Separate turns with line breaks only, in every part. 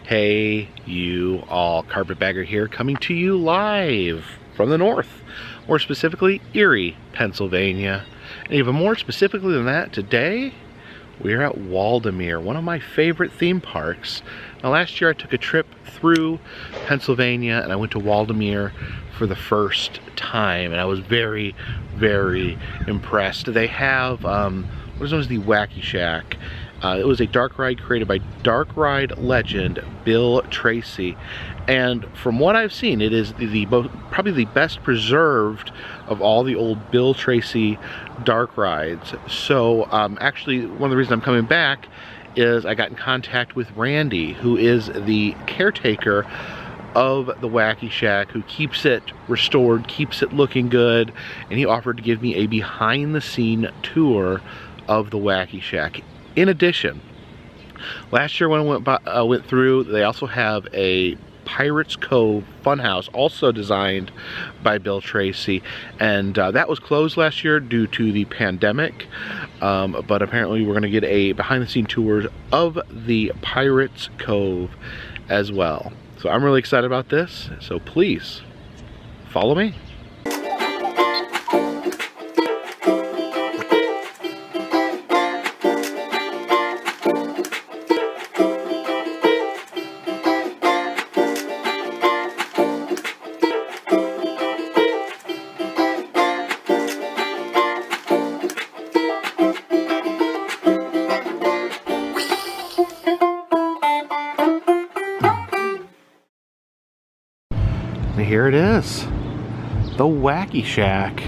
Hey you all, Carpetbagger here, coming to you live from the north, more specifically Erie, Pennsylvania. And even more specifically than that, today we're at Waldameer, one of my favorite theme parks. Now last year I took a trip through Pennsylvania and I went to Waldameer for the first time and I was very, very impressed. They have what is known as the Wacky Shack. It was a dark ride created by dark ride legend Bill Tracy, and from what I've seen, it is probably the best preserved of all the old Bill Tracy dark rides. So actually, one of the reasons I'm coming back is I got in contact with Randy, who is the caretaker of the Wacky Shack, who keeps it restored, keeps it looking good, and he offered to give me a behind-the-scene tour of the Wacky Shack. In addition, last year when I went through, they also have a Pirates Cove funhouse, also designed by Bill Tracy, and that was closed last year due to the pandemic, but apparently we're going to get a behind-the-scenes tour of the Pirates Cove as well. So I'm really excited about this, so please follow me. Here it is, the Wacky Shack.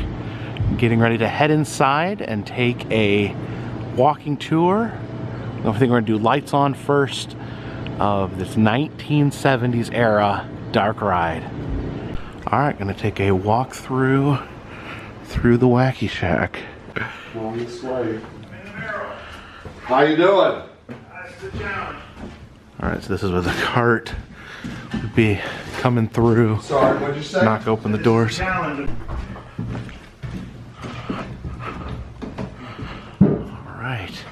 Getting ready to head inside and take a walking tour. I think we're gonna do lights on first of this 1970s era dark ride. All right, gonna take a walk through the Wacky Shack.
On this way. How you doing?
All right, so this is where the cart would be coming through.
Sorry, what'd you say?
Knock open the doors. All right.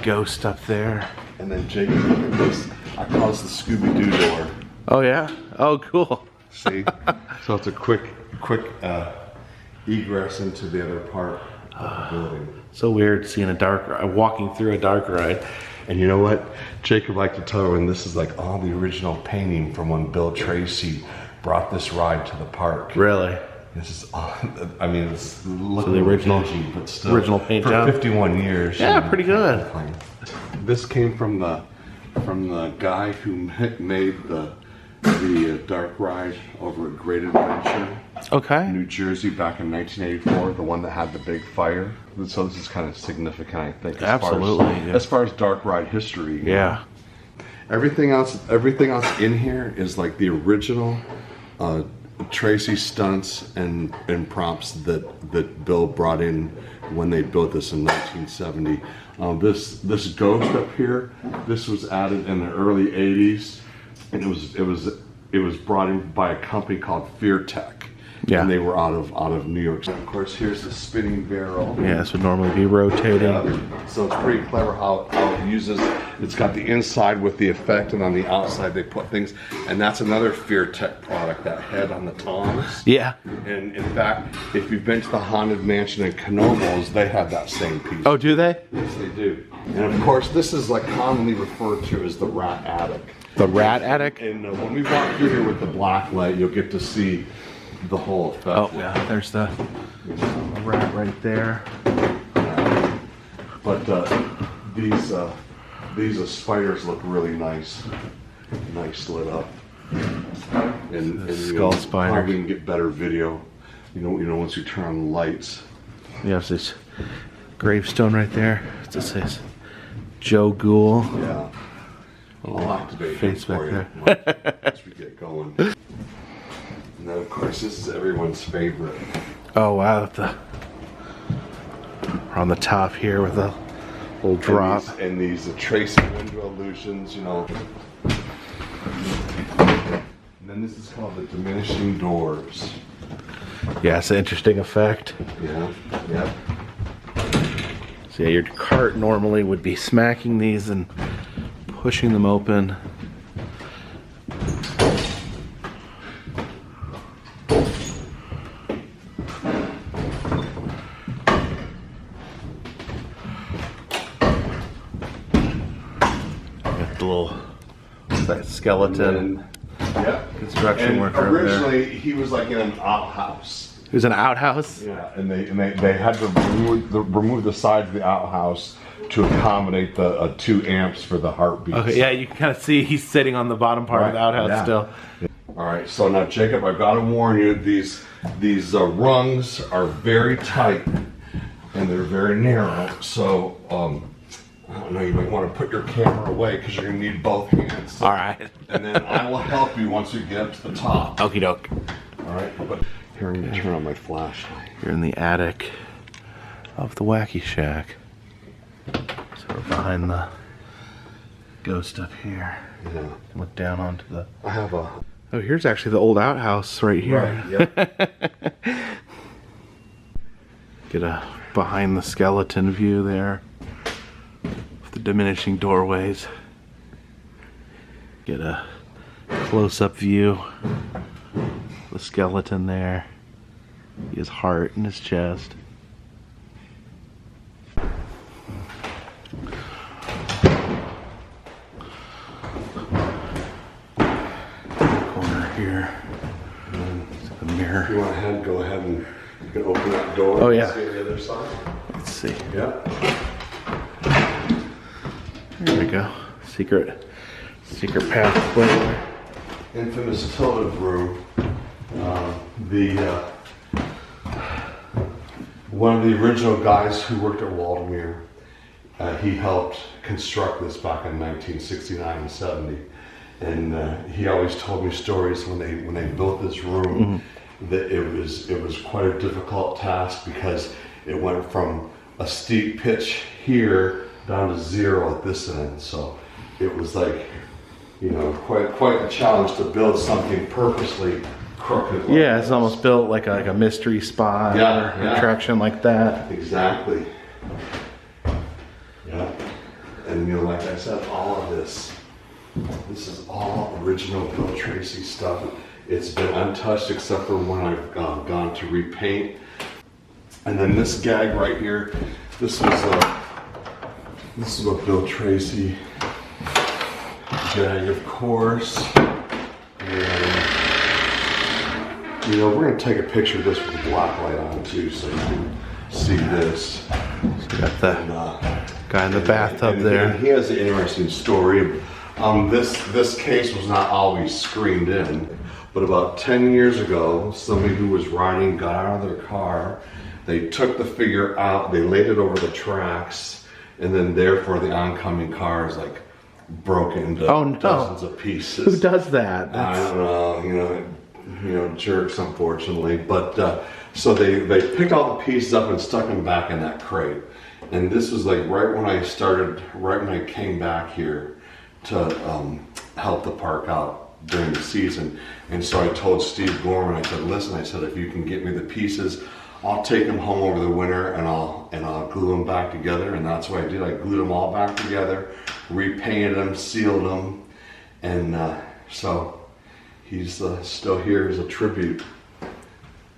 Ghost up there.
And then Jake, look at this. I call this the Scooby-Doo door.
Oh yeah? Oh cool.
See? So it's a quick egress into the other part of the building.
So weird seeing walking through a dark ride.
And you know what? Jacob liked to tell her, and this is like all the original painting from when Bill Tracy brought this ride to the park.
Really?
This is all, I mean, it's looking
the original,
dingy, but still,
original paint
for
job.
51 years.
Yeah, pretty good.
This came from the guy who made the dark ride over at Great Adventure,
okay,
New Jersey, back in 1984, the one that had the big fire. So this is kind of significant, I think. As far as dark ride history.
Yeah.
Everything else in here is like the original Tracy stunts and props that Bill brought in when they built this in 1970. This ghost up here, this was added in the early 80s, and it was brought in by a company called Fear Tech.
Yeah.
And they were out of New York. And of course, here's the spinning barrel.
Yeah, this would normally be rotating.
Yeah. So it's pretty clever how it uses. It's got the inside with the effect, and on the outside they put things. And that's another Fear Tech product, that head on the tongs.
Yeah.
And in fact, if you've been to the Haunted Mansion in Canomo's, they have that same piece.
Oh, do they?
Yes, they do. And of course, this is like commonly referred to as the Rat Attic.
The Rat Attic?
And when we walk through here with the black light, you'll get to see the whole effect.
Oh yeah, there's the rat right there.
But these spiders look really nice lit up. And
skull spider.
Probably can get better video. You know, once you turn on the lights.
You have this gravestone right there. What's this says? Joe Ghoul.
Yeah. I'll activate
face
for
back
you once we get going. And then of course this is everyone's favorite.
Oh wow, we're on the top here with a little drop.
And these Tracy window illusions, you know. And then this is called the diminishing doors.
Yeah, it's an interesting effect.
Yeah, yeah.
So yeah, your cart normally would be smacking these and pushing them open. little that skeleton construction
and
work over there.
originally he was like in an outhouse.
It was an outhouse?
Yeah, and they had to remove the sides of the outhouse to accommodate the 2 amps for the heartbeats.
Okay, yeah, you can kind of see he's sitting on the bottom part of the outhouse still.
All right, so now Jacob, I've got to warn you, these rungs are very tight and they're very narrow. So I don't know, you might want to put your camera away because you're going to need both hands.
All right.
And then I will help you once you get up to the top.
Okie doke.
All right, but here I'm going to turn on my flashlight.
You're in the attic of the Wacky Shack. So we're behind the ghost up here.
Yeah.
Look down onto the...
I have a...
Oh, here's actually the old outhouse right here.
Right, yep.
Get a behind the skeleton view there. With the diminishing doorways. Get a close-up view. The skeleton there. His heart and his chest. Corner here. The mirror.
If you want to go ahead and you can open that door.
Oh, yeah.
See the other side.
Let's see.
Yeah. There
we go. Secret pathway.
Infamous tilted room. One of the original guys who worked at Waldameer, he helped construct this back in 1969 and 70. And he always told me stories when they built this room, that it was quite a difficult task because it went from a steep pitch here down to 0 at this end. So it was like, you know, quite a challenge to build something purposely crooked. Like
yeah, it's almost built like a mystery spot or attraction like that.
Exactly. Yeah. And you know, like I said, all of this is all original Bill Tracy stuff. It's been untouched except for when I've gone to repaint. And then this gag right here, this is a Bill Tracy gag, of course. And you know, we're gonna take a picture of this with the black light on too, so you can see this.
So you got the guy in the bathtub there.
And he has an interesting story. This case was not always screened in, but about 10 years ago, somebody who was riding got out of their car. They took the figure out, they laid it over the tracks, and then therefore the oncoming car is like broken into dozens of pieces.
Who does that?
I don't know, you know, jerks, unfortunately. But so they picked all the pieces up and stuck them back in that crate. And this was like right when I came back here to help the park out during the season. And so I told Steve Gorman, I said, listen, I said, if you can get me the pieces, I'll take them home over the winter and I'll glue them back together. And that's what I did. I glued them all back together, repainted them, sealed them, and so he's still here as a tribute.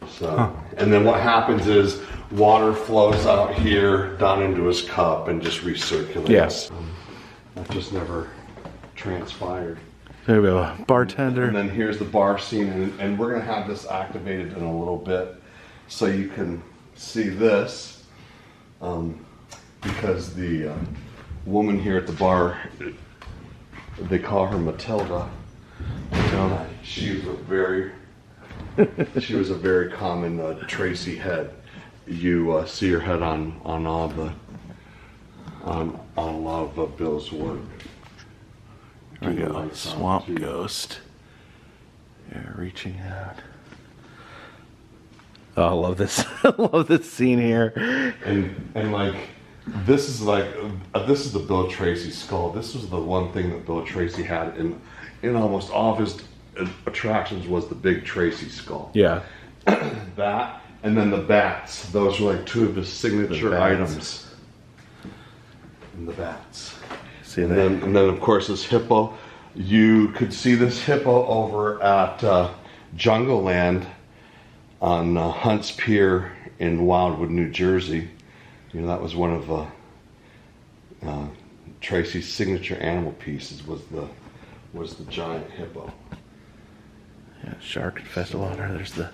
So, and then what happens is water flows out here down into his cup and just recirculates.
Yes.
That just never transpired.
There we go, bartender.
And then here's the bar scene, and we're gonna have this activated in a little bit so you can see this, because the woman here at the bar, they call her Matilda. She was a very common Tracy head. You see her head on all the on a lot of Bill's work.
There we go, swamp ghost. Yeah, reaching out. Oh, I love this. I love this scene here.
And like this is the Bill Tracy skull. This was the one thing that Bill Tracy had in almost all of his attractions was the big Tracy skull.
Yeah.
That and then the bats. Those were like two of his signature items. And the bats.
See
and
that?
Then of course this hippo. You could see this hippo over at Jungle Land on Hunts Pier in Wildwood, New Jersey. You know, that was one of Tracy's signature animal pieces was the giant hippo.
Yeah, shark infested water. There's the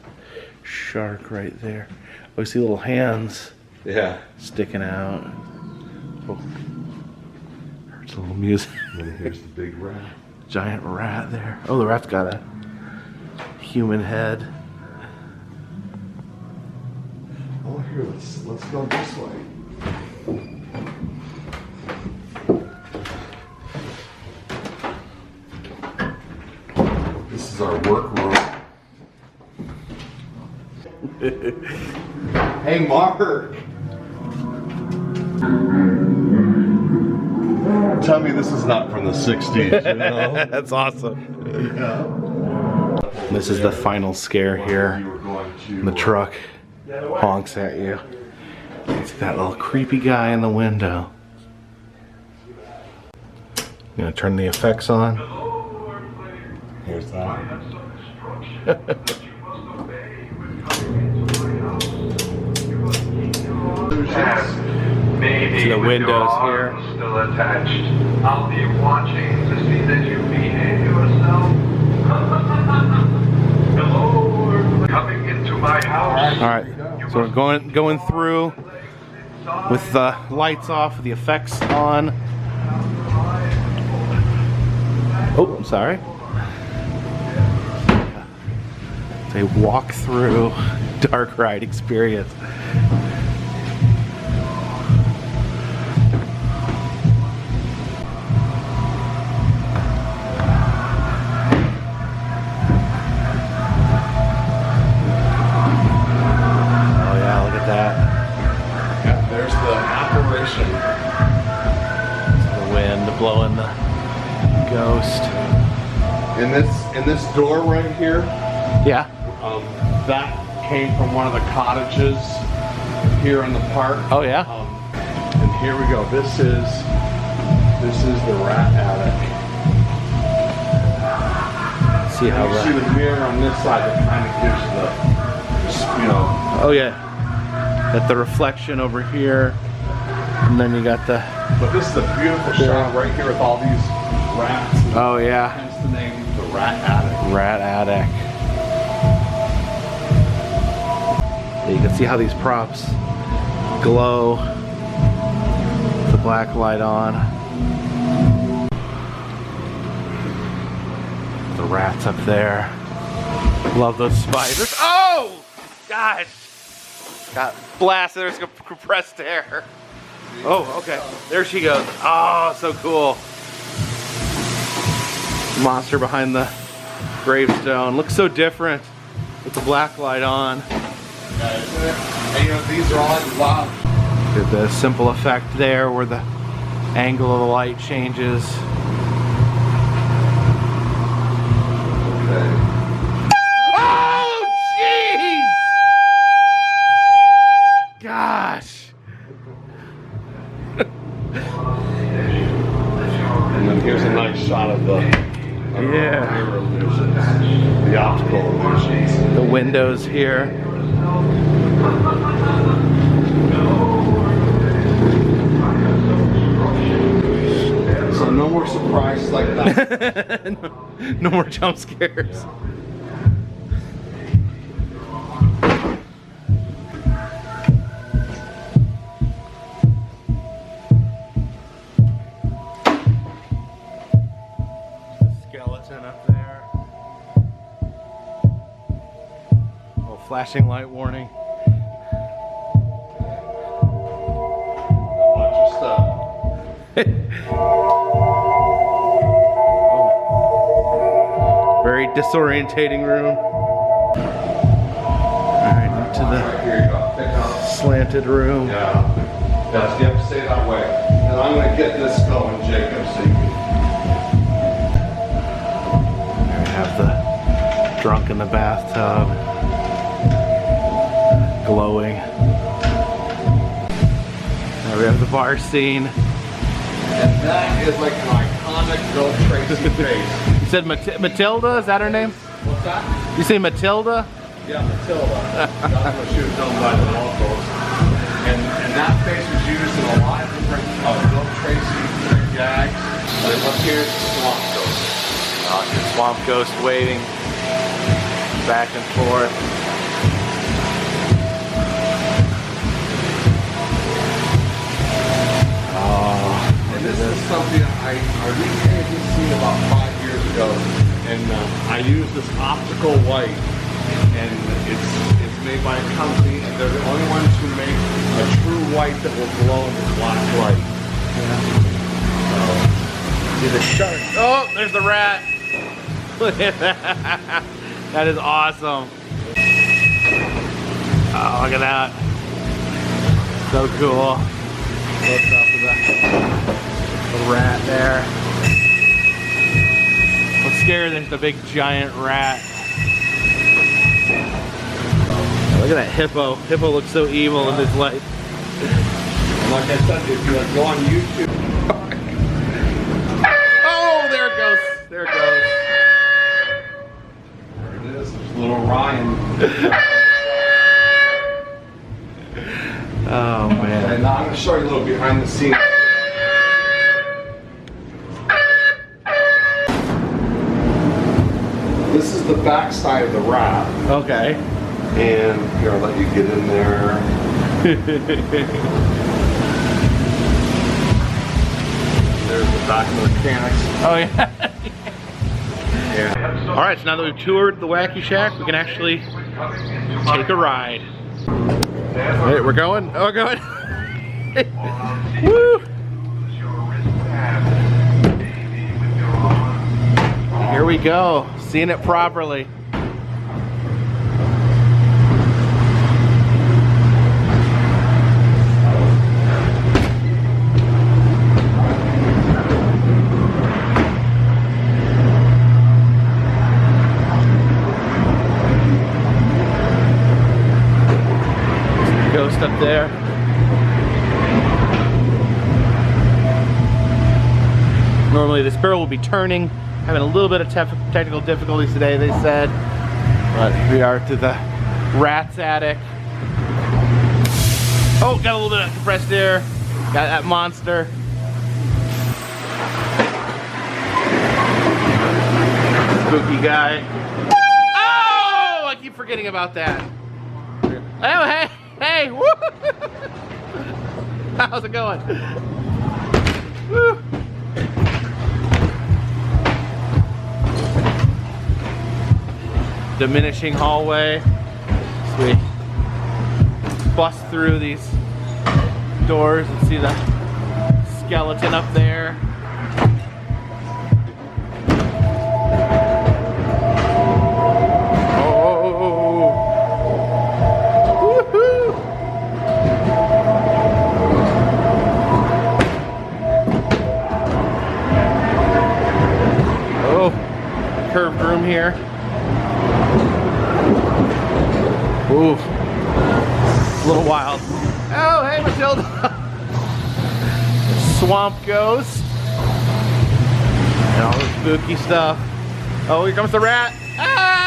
shark right there. Oh, you see little hands.
Yeah.
Sticking out. Oh. Hurts a little music.
And then here's the big rat.
Giant rat there. Oh, the rat's got a human head.
Oh, here, let's go this way. This is our work room. Hey, Mark. Tell me this is not from the 60s, you know?
That's awesome. Yeah. This is the final scare here. The truck honks at you. It's that little creepy guy in the window. I'm gonna turn the effects on.
Here's that.
See the windows here.
Still attached. I'll be watching to see that you behave yourself. Hello, coming into my house.
All right, so we're going through with the lights off, the effects on. Oh, I'm sorry. It's a walk-through dark ride experience. Blowing the ghost.
In this door right here,
yeah,
that came from one of the cottages here in the park.
Oh yeah.
And here we go. This is the rat attic.
See how
you see the mirror on this side that kind of gives the, you know.
Oh yeah. Got the reflection over here, and then you got the.
But this is a beautiful shot right here with all these rats.
Oh yeah.
Hence the name, the rat attic.
Rat attic. Yeah, you can see how these props glow. The black light on. The rats up there. Love those spiders. Oh! Gosh! Got blasted. There's compressed air. Oh, okay. There she goes. Oh, so cool. Monster behind the gravestone. Looks so different with the black light on.
And you know, these are all wow.
Did the simple effect there where the angle of the light changes.
Okay.
Oh, jeez! Gosh.
And then here's a nice shot of the mirror illusions, the optical illusions.
The windows here.
So no more surprises like that.
No more jump scares. Skeleton up there. Oh, flashing light warning.
Watch your step.
Oh. Very disorientating room. Alright, into the
Here you go. Pick up.
slanted room.
Yeah. Yes, you have to stay that way. And I'm going to get this going, Jacob, so you can.
There we have the drunk in the bathtub. Glowing. There we have the bar scene.
And that is like an iconic Bill Tracy face.
You said Matilda? Is that her name?
What's that?
You say Matilda?
Yeah, Matilda. That's what she was known by the locals. And that face was used in a lot of different Bill Tracy Shack. And up here is the Swamp Ghost.
The swamp ghost waving back and forth. Oh,
and this is something I recreated this scene about 5 years ago, and I used this optical light, and it's made by a company, and they're the only ones who make a true light that will glow in this black light.
See the shark. Oh, there's the rat. Look at that. That is awesome. Oh, look at that. So cool. Close up of the rat there. I'm scared there's the big giant rat. Look at that hippo. Hippo looks so evil in this light.
Like I said, if you go on YouTube.
Oh, there it goes. There it goes.
There it is. There's little Ryan.
Oh man.
And now I'm going to show you a little behind the scenes. This is the back side of the rat.
Okay.
And here, I'll let you get in there. There's the back of the mechanics.
Oh yeah.
Yeah.
All right, so now that we've toured the Wacky Shack, we can actually take a ride. Hey, we're going. Oh, we're going. Woo! Here we go. Seeing it properly. Ghost up there. Normally this barrel will be turning, having a little bit of technical difficulties today, they said. But we are to the rat's attic. Oh, got a little bit of compressed air. Got that monster. Spooky guy. Oh, I keep forgetting about that. Oh, hey. Hey, woo! How's it going? Woo! Diminishing hallway. So we bust through these doors and see the skeleton up there. Curved room here. Ooh, it's a little wild. Oh, hey, Matilda. Swamp ghost. And all the spooky stuff. Oh, here comes the rat. Ah!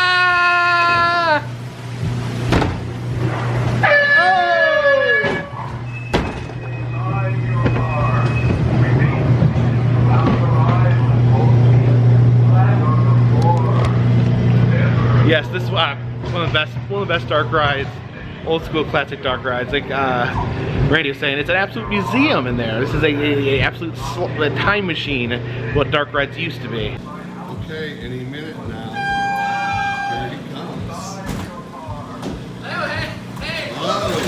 Yes, this is one of the best dark rides, old school classic dark rides. Like Randy was saying, it's an absolute museum in there. This is a absolute time machine, what dark rides used to be.
Okay, any minute now. Here he comes.
Hello, hey.
Hello.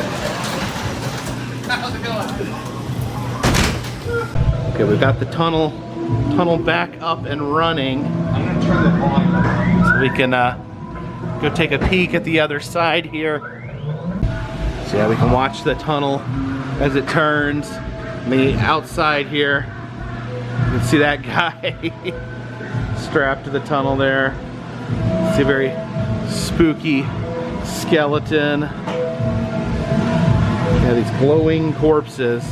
How's it going? Okay, we've got the tunnel back up and running.
I'm gonna turn the volume up.
So we can go take a peek at the other side here. So yeah, we can watch the tunnel as it turns. On the outside here, you can see that guy strapped to the tunnel there. See a very spooky skeleton. Yeah, these glowing corpses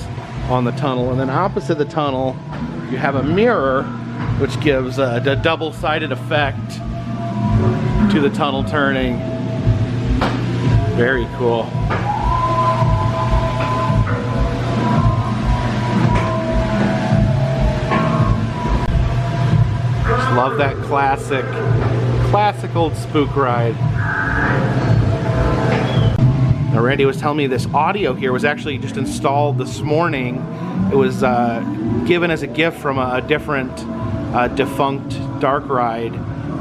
on the tunnel. And then opposite the tunnel, you have a mirror, which gives a double-sided effect to the tunnel turning. Very cool. Love that classic old spook ride. Now Randy was telling me this audio here was actually just installed this morning. It was given as a gift from a different defunct dark ride.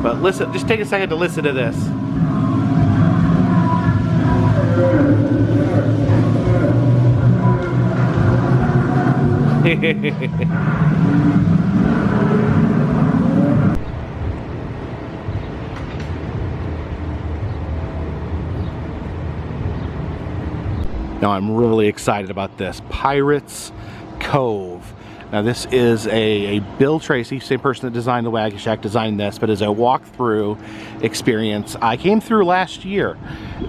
But listen, just take a second to listen to this. Now I'm really excited about this. Pirates Cove. Now this is a Bill Tracy, same person that designed the Wacky Shack, designed this, but as a walkthrough experience. I came through last year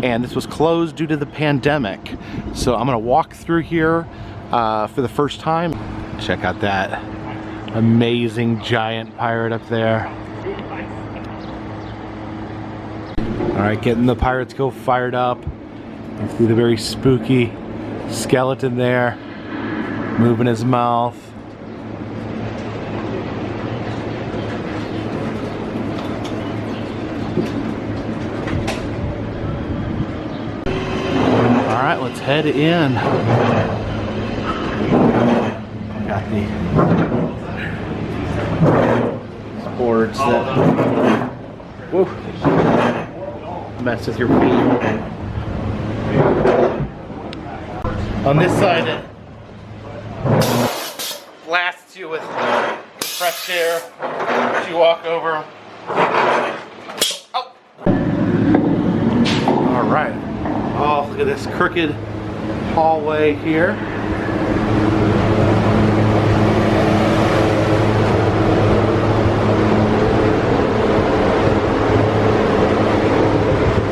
and this was closed due to the pandemic. So I'm gonna walk through here for the first time. Check out that amazing giant pirate up there. All right, getting the Pirates Cove fired up. You see the very spooky skeleton there, moving his mouth. All right, let's head in. Got the boards that whoa, mess with your feet. On this side, it blasts you with fresh air as you walk over. Oh! All right. Oh, look at this crooked hallway here.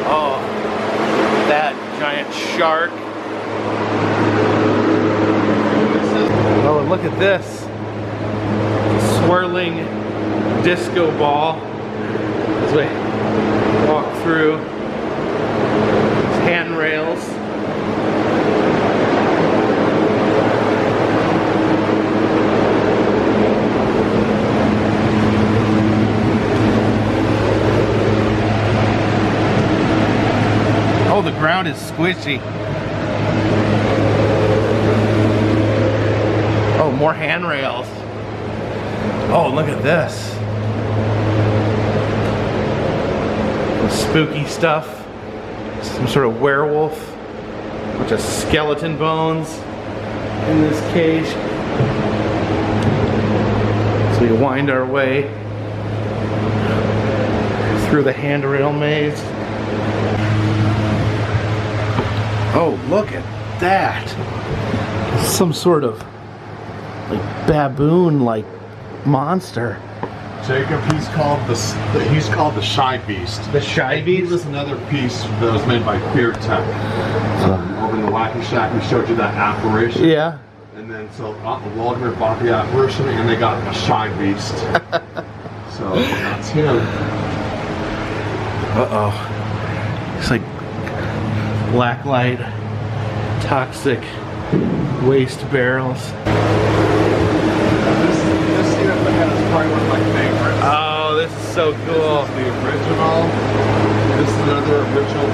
Oh, that giant shark. Oh, look at this swirling disco ball as we walk through these handrails. Oh, the ground is squishy. Oh, more handrails. Oh, look at this. Spooky stuff. Some sort of werewolf. A bunch of skeleton bones in this cage. So we wind our way through the handrail maze. Oh, look at that. Some sort of like baboon-like monster.
Jacob, he's called the Shy Beast.
The Shy Beast?
This is another piece that was made by Fear Tech. Over in the Wacky Shack, we showed you that apparition.
Yeah.
And then so Waldameer bought the apparition and they got a Shy Beast. So that's him.
Uh-oh. It's like black light, toxic waste barrels.
This here is probably one of my favorites.
Oh, this is so cool.
This is the original. This is another original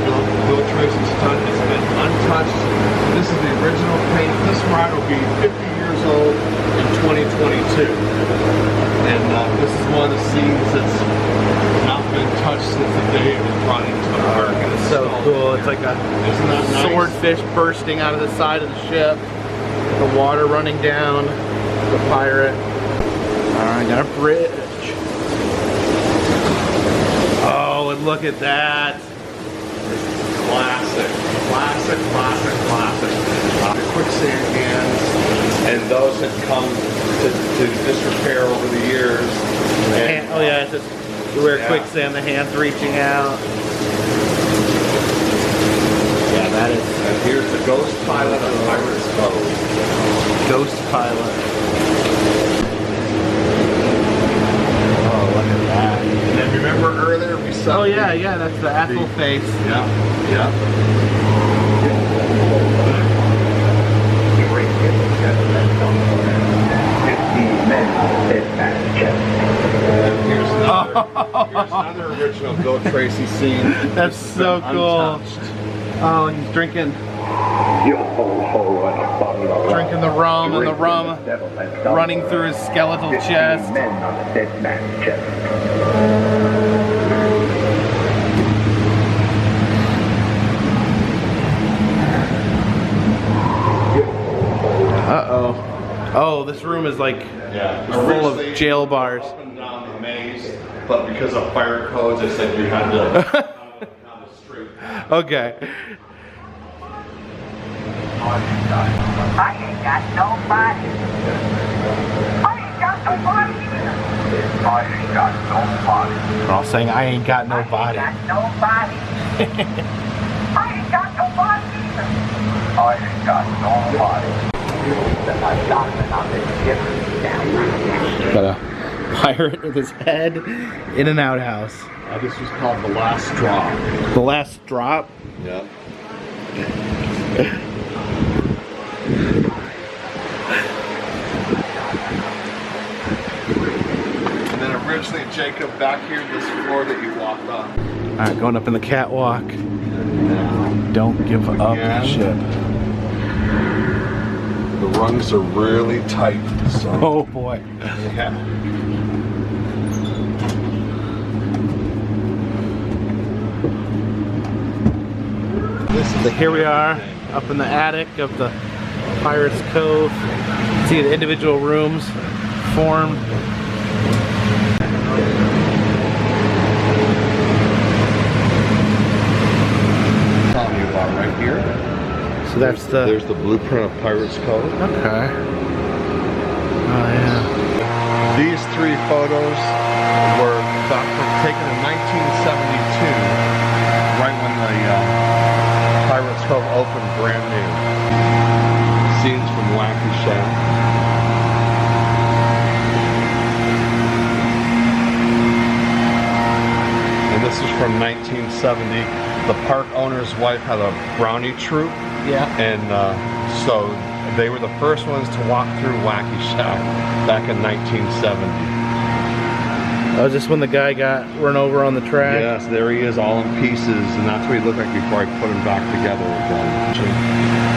Bill Tracy stunt. It's been untouched. This is the original paint. This ride will be 50 years old in 2022. And this is one of the scenes that's not been touched since the day it was brought into the park. And it's
So cool. It's like a
nice?
swordfish bursting out of the side of the ship. The water running down. The pirate. Alright, got a bridge. Oh, and look at that.
Classic. The quicksand hands, and those had come to disrepair over the years. And,
Oh yeah, it's just where quicksand, the hands reaching out. Yeah, that is.
And here's the ghost pilot of Pirates Cove.
Ghost pilot. Oh, look at that.
And then remember earlier we saw.
Oh yeah, that's the apple face.
Yeah. Here's another original Bill Tracy scene.
That's so cool. Oh, he's drinking the rum, and the rum running through his skeletal chest. Uh-oh. Oh, this room is like full of jail bars.
Up and down the maze, but because of fire codes, I said you had to down the street.
Okay.
I ain't got nobody. I ain't got nobody either. I ain't got nobody.
They're all saying, I ain't got no body.
I ain't got nobody. I ain't got nobody either. I ain't got nobody.
Got a pirate with his head in an outhouse.
This was called The Last Drop.
The Last Drop?
Yep. And then originally, Jacob, back here, this floor that you walked on.
Alright, going up in the catwalk. Don't give up ship.
The rungs are really tight, so.
Oh boy.
Yeah.
So here we are, up in the attic of the Pirates Cove. See the individual rooms formed.
Telling you about right here.
So that's the...
There's the blueprint of Pirates Cove.
Okay. Oh yeah.
These three photos were taken in 1972, right when the Pirates Cove opened brand new. Scenes from Wacky Shack. And this is from 1970. The park owner's wife had a brownie troupe.
Yeah.
And so they were the first ones to walk through Wacky Shack back in 1970.
Oh, is this when the guy got run over on the track?
Yes, there he is, all in pieces, and that's what he looked like before I put him back together again.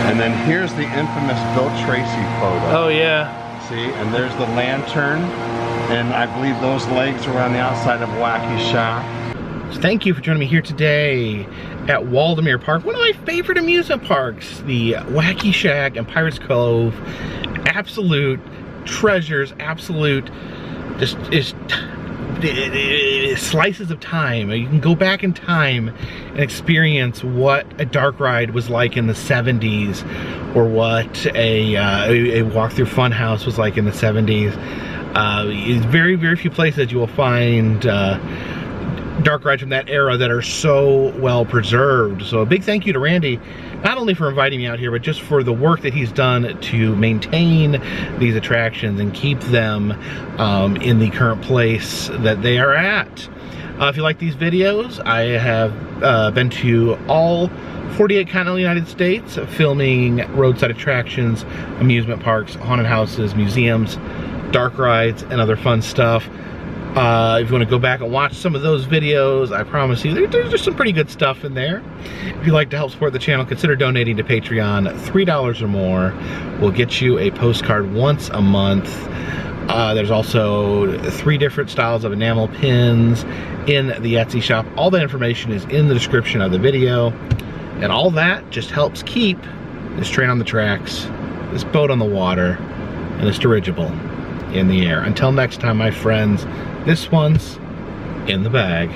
And then here's the infamous Bill Tracy photo.
Oh yeah.
See, and there's the lantern, and I believe those legs were on the outside of Wacky Shack.
So thank you for joining me here today at Waldameer Park, one of my favorite amusement parks. The Wacky Shack and Pirates Cove, absolute treasures, absolute just slices of time. You can go back in time and experience what a dark ride was like in the 70s, or what a walk-through funhouse was like in the 70s. Very, very few places you will find dark rides from that era that are so well preserved. So a big thank you to Randy, not only for inviting me out here, but just for the work that he's done to maintain these attractions and keep them in the current place that they are at. If you like these videos, I have been to all 48 continental United States, filming roadside attractions, amusement parks, haunted houses, museums, dark rides, and other fun stuff. If you want to go back and watch some of those videos, I promise you there's just some pretty good stuff in there. If you'd like to help support the channel, consider donating to Patreon. $3 or more will get you a postcard once a month. There's also 3 different styles of enamel pins in the Etsy shop. All that information is in the description of the video. And all that just helps keep this train on the tracks, this boat on the water, and this dirigible in the air. Until next time, my friends, this one's in the bag.